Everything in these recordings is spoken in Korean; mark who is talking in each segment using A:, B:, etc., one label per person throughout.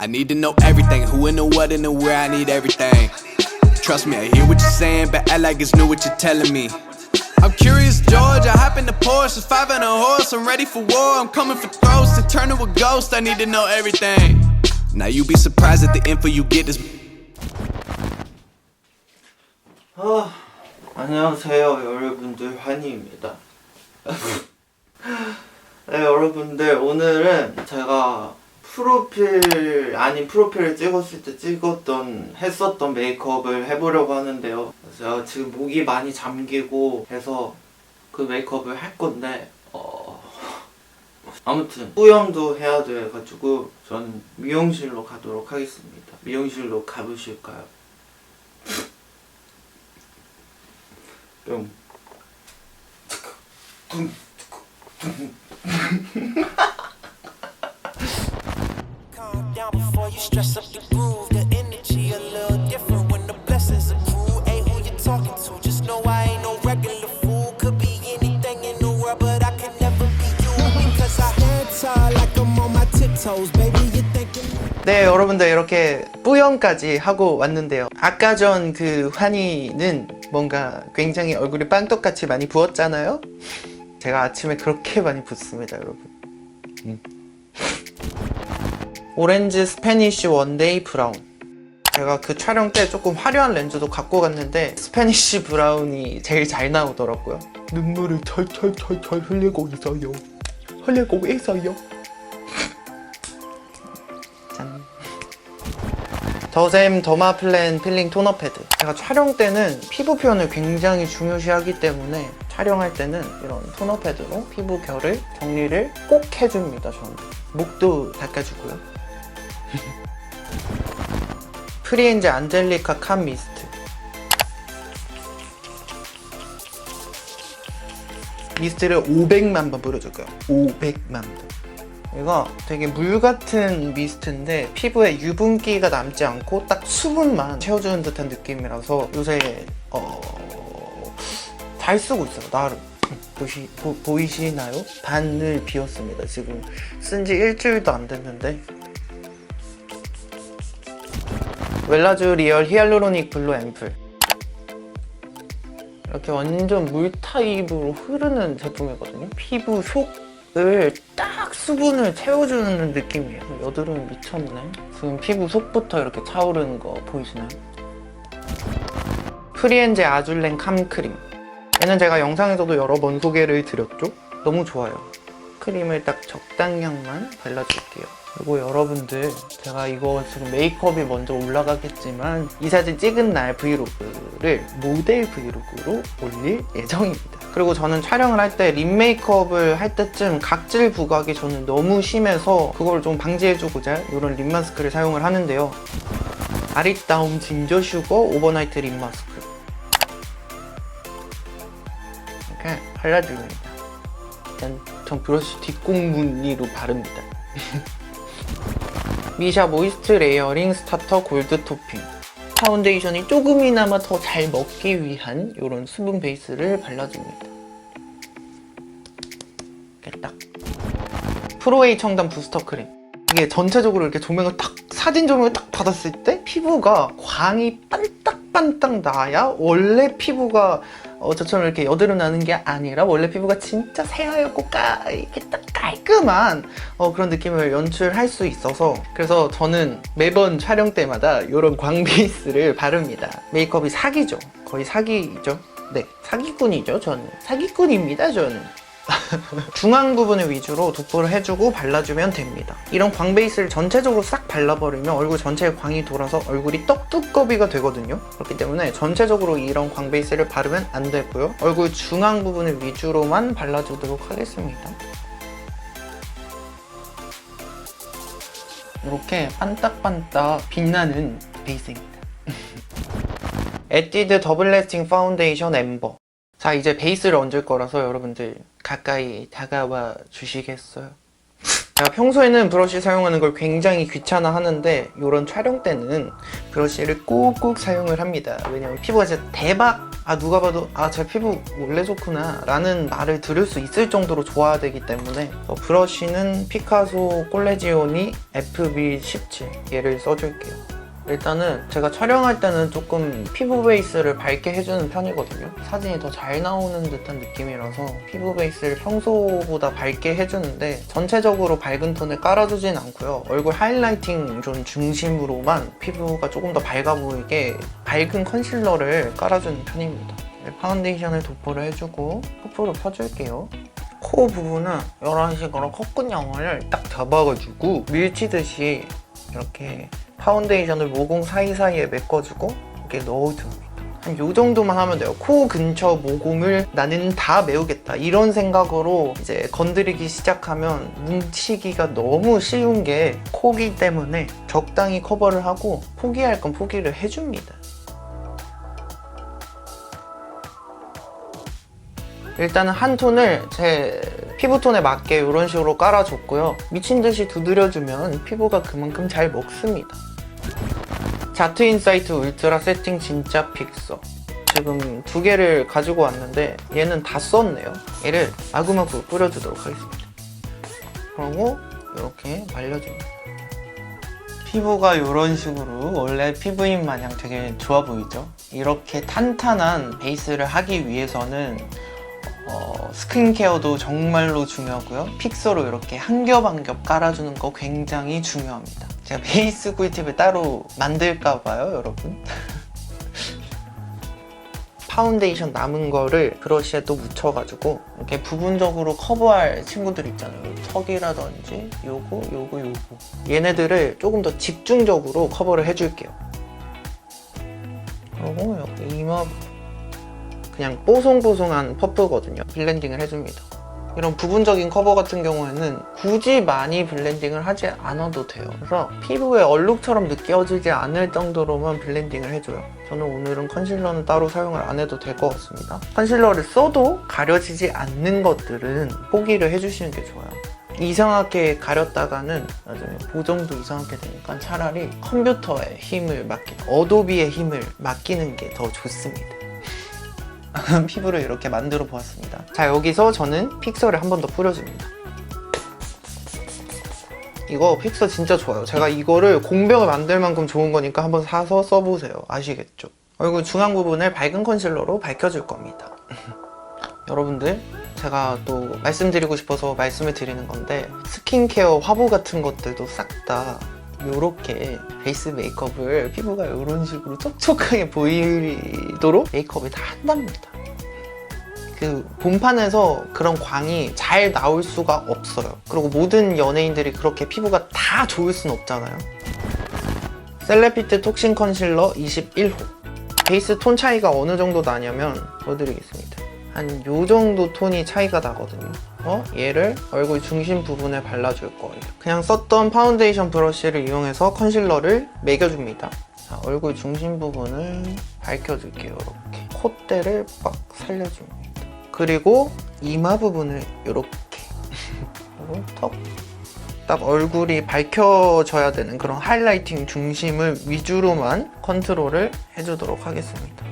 A: I need to know everything, who and the what and the where, I need everything. Trust me, I hear what you're saying, but act like it's new what you're telling me. I'm curious, George, I hop in the Porsche, 5 and a horse, I'm ready for war, I'm coming for throats, to turn to a ghost, I need to know everything. Now you be surprised at the info you get is.
B: 안녕하세요 여러분들, 환희입니다. 네, 여러분들, 오늘은 제가 프로필 아닌 프로필을 찍었을 때 했었던 메이크업을 해보려고 하는데요. 제가 지금 목이 많이 잠기고 해서 그 메이크업을 할 건데 아무튼 뿌염도 해야 돼가지고 저는 미용실로 가도록 하겠습니다. 미용실로 가보실까요? 뿅.
C: Calm down before you stress up your groove. The energy a little different when the blessings accrue. Hey, who you talking to? Just know I ain't no regular fool. Could be anything in the world, but I can never be you because I hands high like I'm on my tiptoes, baby. You thinking?
B: 네, 여러분들, 이렇게 뿌염까지 하고 왔는데요. 아까 전 그 환희는 뭔가 굉장히 얼굴이 빵떡같이 많이 부었잖아요. 제가 아침에 그렇게 많이 붓습니다, 여러분. 오렌지 스패니쉬 원데이 브라운. 제가 그 촬영 때 조금 화려한 렌즈도 갖고 갔는데 스패니쉬 브라운이 제일 잘 나오더라고요. 눈물을 철철철철 흘리고 있어요. 짠. 더샘 더마플랜 필링 토너 패드. 제가 촬영 때는 피부 표현을 굉장히 중요시하기 때문에 촬영할 때는 이런 토너 패드로 피부 결을 정리를 꼭 해줍니다. 저는 목도 닦아주고요. 프리엔즈 안젤리카 캄 미스트. 미스트를 500만 번 뿌려줄게요. 500만 번. 이거 되게 물 같은 미스트인데 피부에 유분기가 남지 않고 딱 수분만 채워주는 듯한 느낌이라서 요새 잘 쓰고 있어요, 나름. 보이시나요? 반을 비웠습니다. 지금 쓴지 일주일도 안 됐는데. 웰라쥬 리얼 히알루로닉 블루 앰플. 이렇게 완전 물 타입으로 흐르는 제품이거든요. 피부 속을 딱 수분을 채워주는 느낌이에요. 여드름 미쳤네. 지금 피부 속부터 이렇게 차오르는 거 보이시나요? 프리엔제 아줄렌 캄크림. 얘는 제가 영상에서도 여러 번 소개를 드렸죠? 너무 좋아요. 크림을 딱 적당량만 발라줄게요. 그리고 여러분들, 제가 이거 지금 메이크업이 먼저 올라가겠지만 이 사진 찍은 날 브이로그를 모델 브이로그로 올릴 예정입니다. 그리고 저는 촬영을 할 때 립 메이크업을 할 때쯤 각질 부각이 저는 너무 심해서 그걸 좀 방지해주고자 이런 립 마스크를 사용을 하는데요. 아리따움 진저 슈거 오버나이트 립 마스크. 이렇게 발라줍니다. 일단 전 브러쉬 뒷공무늬로 바릅니다. 미샤 모이스트 레이어링 스타터 골드 토핑. 파운데이션이 조금이나마 더 잘 먹기 위한 이런 수분 베이스를 발라줍니다. 이렇게 딱. 프로웨이 청담 부스터 크림. 이게 전체적으로 이렇게 조명을 딱, 사진 조명을 딱 받았을 때 피부가 광이 반딱반딱 나야 원래 피부가 저처럼 이렇게 여드름 나는 게 아니라 원래 피부가 진짜 새하얗고 이렇게 딱 깔끔한 그런 느낌을 연출할 수 있어서, 그래서 저는 매번 촬영 때마다 이런 광 베이스를 바릅니다. 메이크업이 사기죠. 거의 사기죠. 네, 사기꾼이죠. 저는 사기꾼입니다. 저는. 중앙 부분을 위주로 도포를 해주고 발라주면 됩니다. 이런 광 베이스를 전체적으로 싹 발라버리면 얼굴 전체에 광이 돌아서 얼굴이 떡두꺼비가 되거든요. 그렇기 때문에 전체적으로 이런 광 베이스를 바르면 안 되고요. 얼굴 중앙 부분을 위주로만 발라주도록 하겠습니다. 이렇게 반딱반딱 빛나는 베이스입니다. 에뛰드 더블 래스팅 파운데이션 엠버. 자, 이제 베이스를 얹을 거라서 여러분들 가까이 다가와 주시겠어요? 제가 평소에는 브러쉬 사용하는 걸 굉장히 귀찮아 하는데 이런 촬영 때는 브러쉬를 꼭꼭 사용을 합니다. 왜냐면 피부가 진짜 대박! 누가 봐도 제 피부 원래 좋구나 라는 말을 들을 수 있을 정도로 좋아야 되기 때문에 브러쉬는 피카소 콜레지오니 FB17 얘를 써줄게요. 일단은 제가 촬영할 때는 조금 피부 베이스를 밝게 해주는 편이거든요. 사진이 더 잘 나오는 듯한 느낌이라서 피부 베이스를 평소보다 밝게 해주는데 전체적으로 밝은 톤을 깔아주진 않고요. 얼굴 하이라이팅 좀 중심으로만 피부가 조금 더 밝아 보이게 밝은 컨실러를 깔아주는 편입니다. 파운데이션을 도포를 해주고 퍼프로 펴줄게요. 코 부분은 이런 식으로 콧구멍을 딱 잡아가지고 밀치듯이 이렇게 파운데이션을 모공 사이사이에 메꿔주고 이렇게 넣어줍니다. 한 요 정도만 하면 돼요. 코 근처 모공을 나는 다 메우겠다 이런 생각으로 이제 건드리기 시작하면 뭉치기가 너무 쉬운 게 코기 때문에 적당히 커버를 하고 포기할 건 포기를 해줍니다. 일단은 한 톤을 제 피부톤에 맞게 이런 식으로 깔아줬고요. 미친듯이 두드려주면 피부가 그만큼 잘 먹습니다. 자트 인사이트 울트라 세팅 진짜 픽서. 지금 2개를 가지고 왔는데 얘는 다 썼네요. 얘를 마구마구 뿌려주도록 하겠습니다. 그리고 이렇게 말려줍니다. 피부가 이런 식으로 원래 피부인 마냥 되게 좋아 보이죠? 이렇게 탄탄한 베이스를 하기 위해서는 스킨케어도 정말로 중요하고요. 픽서로 이렇게 한 겹 한 겹 깔아주는 거 굉장히 중요합니다. 제가 베이스 꿀팁을 따로 만들까봐요, 여러분. 파운데이션 남은 거를 브러쉬에 또 묻혀가지고 이렇게 부분적으로 커버할 친구들 있잖아요. 턱이라든지 요거 얘네들을 조금 더 집중적으로 커버를 해줄게요. 그리고 여기 이마 그냥 뽀송뽀송한 퍼프거든요. 블렌딩을 해줍니다. 이런 부분적인 커버 같은 경우에는 굳이 많이 블렌딩을 하지 않아도 돼요. 그래서 피부에 얼룩처럼 느껴지지 않을 정도로만 블렌딩을 해줘요. 저는 오늘은 컨실러는 따로 사용을 안 해도 될 것 같습니다. 컨실러를 써도 가려지지 않는 것들은 포기를 해주시는 게 좋아요. 이상하게 가렸다가는 나중에 보정도 이상하게 되니까 차라리 컴퓨터의 힘을 맡기는, 어도비의 힘을 맡기는 게 더 좋습니다. 피부를 이렇게 만들어 보았습니다. 자, 여기서 저는 픽서를 한 번 더 뿌려줍니다. 이거 픽서 진짜 좋아요. 제가 이거를 공병을 만들 만큼 좋은 거니까 한번 사서 써보세요. 아시겠죠? 얼굴 중앙 부분을 밝은 컨실러로 밝혀줄 겁니다. 여러분들, 제가 또 말씀드리고 싶어서 말씀을 드리는 건데 스킨케어 화보 같은 것들도 싹 다 요렇게 베이스 메이크업을 피부가 이런 식으로 촉촉하게 보이도록 메이크업을 다 한답니다. 그 본판에서 그런 광이 잘 나올 수가 없어요. 그리고 모든 연예인들이 그렇게 피부가 다 좋을 순 없잖아요. 셀레피트 톡신 컨실러 21호. 베이스 톤 차이가 어느 정도 나냐면 보여드리겠습니다. 한 요 정도 톤이 차이가 나거든요. 얘를 얼굴 중심 부분에 발라줄 거예요. 그냥 썼던 파운데이션 브러쉬를 이용해서 컨실러를 매겨줍니다. 자, 얼굴 중심 부분을 밝혀줄게요. 이렇게 콧대를 빡 살려줍니다. 그리고 이마 부분을 이렇게 그리고 턱. 딱 얼굴이 밝혀져야 되는 그런 하이라이팅 중심을 위주로만 컨트롤을 해주도록 하겠습니다.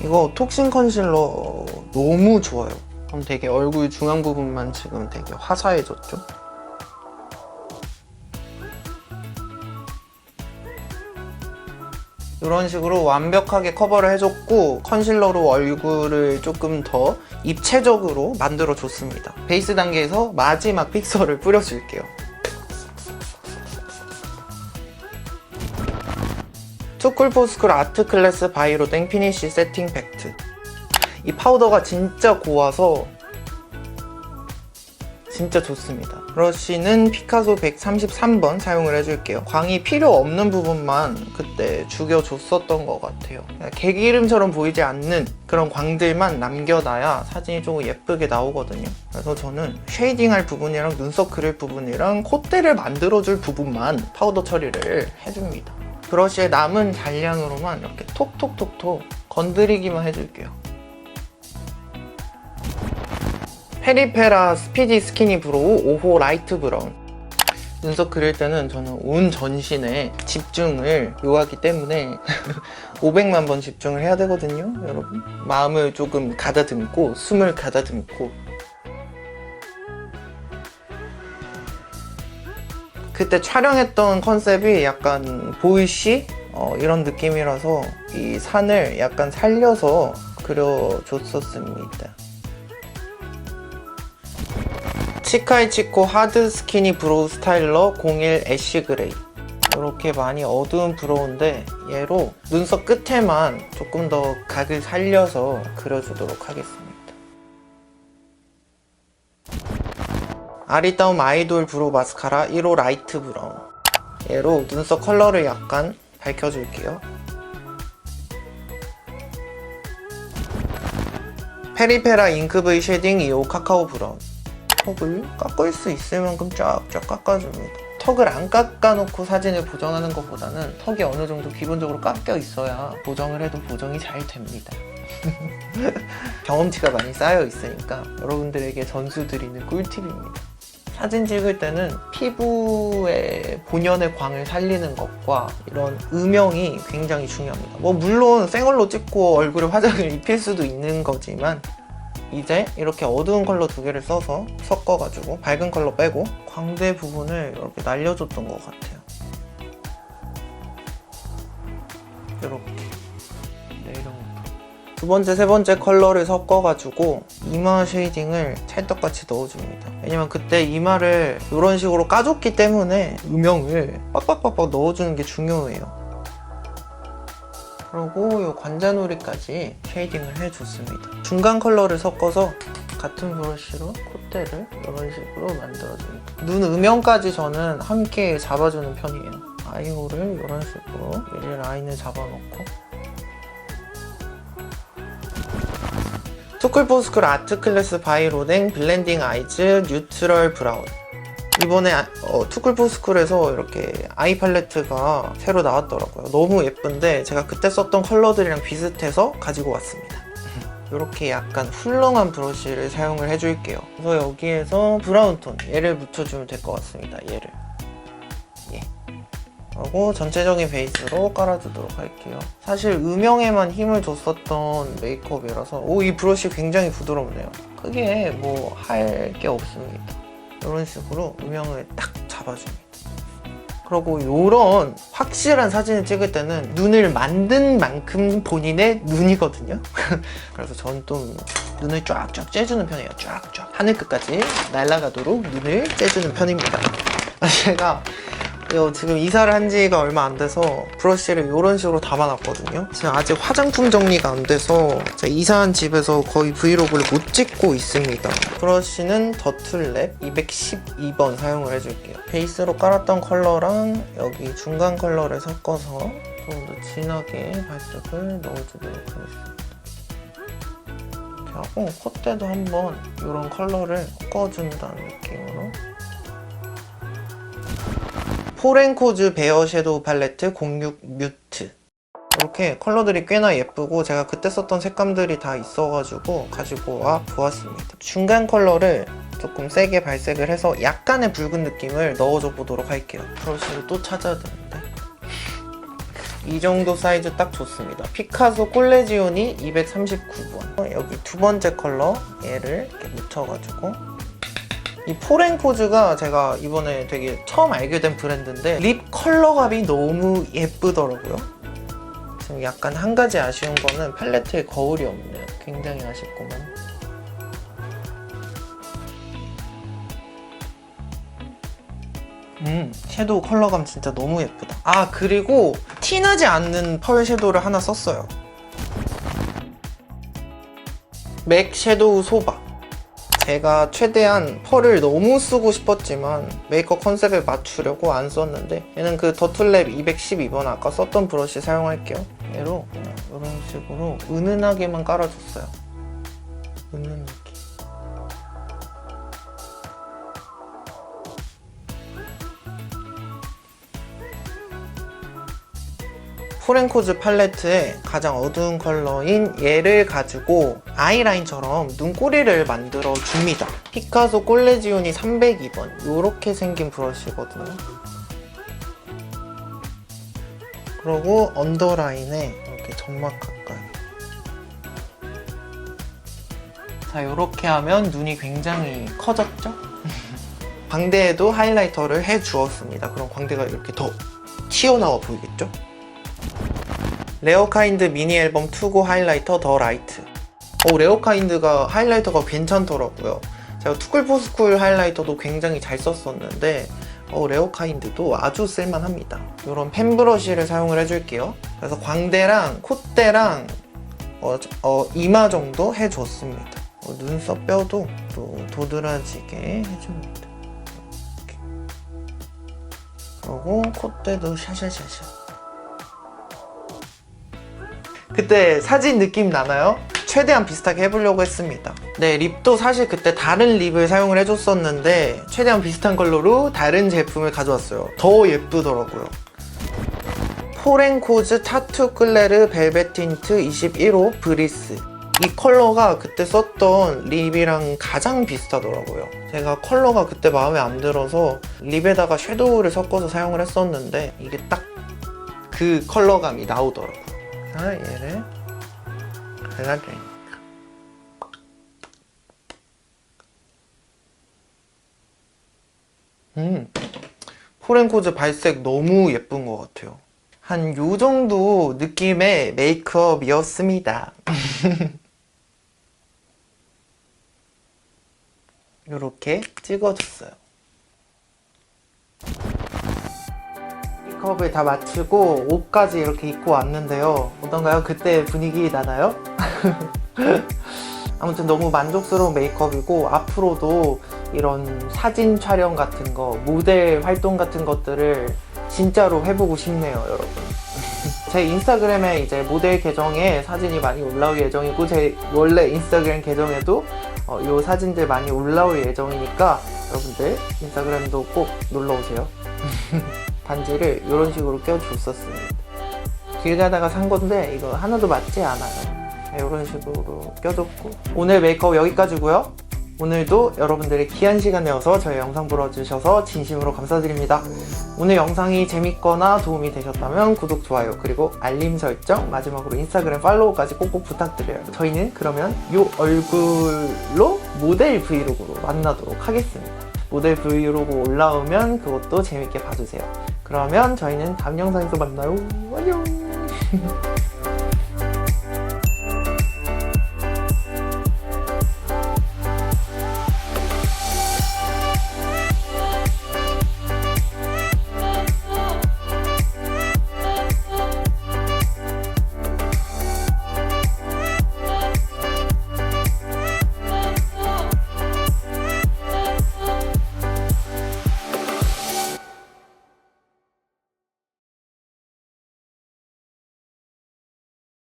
B: 이거 톡신 컨실러 너무 좋아요. 그럼 되게 얼굴 중앙 부분만 지금 되게 화사해졌죠? 이런 식으로 완벽하게 커버를 해줬고 컨실러로 얼굴을 조금 더 입체적으로 만들어줬습니다. 베이스 단계에서 마지막 픽서를 뿌려줄게요. 투쿨포스쿨 아트클래스 바이로 땡 피니쉬 세팅 팩트. 이 파우더가 진짜 고와서 진짜 좋습니다. 브러쉬는 피카소 133번 사용을 해줄게요. 광이 필요 없는 부분만 그때 죽여줬었던 것 같아요. 개기름처럼 보이지 않는 그런 광들만 남겨놔야 사진이 조금 예쁘게 나오거든요. 그래서 저는 쉐이딩할 부분이랑 눈썹 그릴 부분이랑 콧대를 만들어줄 부분만 파우더 처리를 해줍니다. 브러쉬의 남은 잔량으로만 이렇게 톡톡톡톡 건드리기만 해줄게요. 페리페라 스피디 스키니 브로우 5호 라이트 브라운. 눈썹 그릴 때는 저는 온 전신에 집중을 요하기 때문에 500만 번 집중을 해야 되거든요, 여러분. 마음을 조금 가다듬고 숨을 가다듬고. 그때 촬영했던 컨셉이 약간 보이시? 이런 느낌이라서 이 산을 약간 살려서 그려줬었습니다. 치카이치코 하드 스키니 브로우 스타일러 01 애쉬 그레이. 이렇게 많이 어두운 브로우인데 얘로 눈썹 끝에만 조금 더 각을 살려서 그려주도록 하겠습니다. 아리따움 아이돌 브로우 마스카라 1호 라이트 브라운. 얘로 눈썹 컬러를 약간 밝혀줄게요. 페리페라 잉크브이 쉐딩 2호 카카오 브라운. 턱을 깎을 수 있을 만큼 쫙쫙 깎아줍니다. 턱을 안 깎아놓고 사진을 보정하는 것보다는 턱이 어느 정도 기본적으로 깎여 있어야 보정을 해도 보정이 잘 됩니다. 경험치가 많이 쌓여 있으니까 여러분들에게 전수드리는 꿀팁입니다. 사진 찍을 때는 피부의 본연의 광을 살리는 것과 이런 음영이 굉장히 중요합니다. 뭐 물론 생얼로 찍고 얼굴에 화장을 입힐 수도 있는 거지만 이제 이렇게 어두운 컬러 두 개를 써서 섞어가지고 밝은 컬러 빼고 광대 부분을 이렇게 날려줬던 것 같아요. 이렇게. 네, 이런 거. 두 번째, 세 번째 컬러를 섞어가지고 이마 쉐이딩을 찰떡같이 넣어줍니다. 왜냐면 그때 이마를 이런 식으로 까줬기 때문에 음영을 빡빡빡빡 넣어주는 게 중요해요. 그리고 이 관자놀이까지 쉐이딩을 해줬습니다. 중간 컬러를 섞어서 같은 브러쉬로 콧대를 이런 식으로 만들어줍니다. 눈 음영까지 저는 함께 잡아주는 편이에요. 아이홀을 이런 식으로 얘를 라인을 잡아놓고 투쿨포스쿨 아트클래스 바이로댕 블렌딩 아이즈 뉴트럴 브라운. 이번에 투쿨포스쿨에서 이렇게 아이 팔레트가 새로 나왔더라고요. 너무 예쁜데 제가 그때 썼던 컬러들이랑 비슷해서 가지고 왔습니다. 이렇게 약간 훌렁한 브러쉬를 사용을 해줄게요. 그래서 여기에서 브라운 톤 얘를 묻혀주면 될 것 같습니다. 얘를 그리고 전체적인 베이스로 깔아주도록 할게요. 사실 음영에만 힘을 줬었던 메이크업이라서 이 브러쉬 굉장히 부드럽네요. 크게 뭐 할 게 없습니다. 이런 식으로 음영을 딱 잡아줍니다. 그리고 이런 확실한 사진을 찍을 때는 눈을 만든 만큼 본인의 눈이거든요. 그래서 전 좀 눈을 쫙쫙 째주는 편이에요. 쫙쫙 하늘 끝까지 날아가도록 눈을 째주는 편입니다. 제가 지금 이사를 한 지가 얼마 안 돼서 브러쉬를 이런 식으로 담아놨거든요. 지금 아직 화장품 정리가 안 돼서 제가 이사한 집에서 거의 브이로그를 못 찍고 있습니다. 브러쉬는 더툴랩 212번 사용을 해줄게요. 베이스로 깔았던 컬러랑 여기 중간 컬러를 섞어서 좀 더 진하게 발색을 넣어주도록 하겠습니다. 이렇게 하고 콧대도 한번 이런 컬러를 섞어준다는 느낌으로 포렌코즈 베어 섀도우 팔레트 06 뮤트. 이렇게 컬러들이 꽤나 예쁘고 제가 그때 썼던 색감들이 다 있어가지고 가지고 와 보았습니다. 중간 컬러를 조금 세게 발색을 해서 약간의 붉은 느낌을 넣어줘 보도록 할게요. 브러쉬를 또 찾아야 되는데 이 정도 사이즈 딱 좋습니다. 피카소 콜레지오니 239번. 여기 두 번째 컬러 얘를 이렇게 묻혀가지고 이 포렌코즈가 제가 이번에 되게 처음 알게 된 브랜드인데 립 컬러감이 너무 예쁘더라고요. 지금 약간 한 가지 아쉬운 거는 팔레트에 거울이 없네요. 굉장히 아쉽구만. 섀도우 컬러감 진짜 너무 예쁘다. 그리고 티나지 않는 펄 섀도우를 하나 썼어요. 맥 섀도우 소바. 제가 최대한 펄을 너무 쓰고 싶었지만 메이크업 컨셉에 맞추려고 안 썼는데 얘는 그 더툴랩 212번 아까 썼던 브러쉬 사용할게요. 얘로 그냥 이런 식으로 은은하게만 깔아줬어요. 은은하게. 포렌코즈 팔레트의 가장 어두운 컬러인 얘를 가지고 아이라인처럼 눈꼬리를 만들어 줍니다. 피카소 꼴레지오니 302번 이렇게 생긴 브러쉬거든요. 그리고 언더라인에 이렇게 점막 가까이. 자, 이렇게 하면 눈이 굉장히 커졌죠? 광대에도 하이라이터를 해주었습니다. 그럼 광대가 이렇게 더 튀어나와 보이겠죠? 레어카인드 미니 앨범 투고 하이라이터 더 라이트. 레어카인드가 하이라이터가 괜찮더라고요. 제가 투쿨포스쿨 하이라이터도 굉장히 잘 썼었는데 레어카인드도 아주 쓸만합니다. 이런 펜 브러쉬를 사용을 해줄게요. 그래서 광대랑 콧대랑 이마 정도 해줬습니다. 눈썹 뼈도 또 도드라지게 해줍니다. 이렇게. 그리고 콧대도 샤샤샤샤. 그때 사진 느낌 나나요? 최대한 비슷하게 해보려고 했습니다. 네, 립도 사실 그때 다른 립을 사용을 해줬었는데 최대한 비슷한 컬러로 다른 제품을 가져왔어요. 더 예쁘더라고요. 포렌코즈 타투 클레르 벨벳 틴트 21호 브리스. 이 컬러가 그때 썼던 립이랑 가장 비슷하더라고요. 제가 컬러가 그때 마음에 안 들어서 립에다가 섀도우를 섞어서 사용을 했었는데 이게 딱 그 컬러감이 나오더라고요. 자, 얘를 발라줄게요. 포렌코즈 발색 너무 예쁜 것 같아요. 한 요 정도 느낌의 메이크업이었습니다. 이렇게 찍어줬어요. 메이크업을 다 마치고 옷까지 이렇게 입고 왔는데요. 어떤가요? 그때 분위기 나나요? 아무튼 너무 만족스러운 메이크업이고 앞으로도 이런 사진 촬영 같은 거, 모델 활동 같은 것들을 진짜로 해보고 싶네요, 여러분. 제 인스타그램에 이제 모델 계정에 사진이 많이 올라올 예정이고 제 원래 인스타그램 계정에도 이 사진들 많이 올라올 예정이니까 여러분들 인스타그램도 꼭 놀러오세요. 반지를 이런 식으로 껴줬었습니다. 길 가다가 산 건데 이거 하나도 맞지 않아요. 이런 식으로 껴줬고 오늘 메이크업 여기까지고요. 오늘도 여러분들이 귀한 시간 내어서 저희 영상 보러 주셔서 진심으로 감사드립니다. 오늘 영상이 재밌거나 도움이 되셨다면 구독, 좋아요, 그리고 알림 설정, 마지막으로 인스타그램 팔로우까지 꼭꼭 부탁드려요. 저희는 그러면 이 얼굴로 모델 브이로그로 만나도록 하겠습니다. 모델 브이로그 올라오면 그것도 재밌게 봐주세요. 그러면 저희는 다음 영상에서 만나요. 안녕.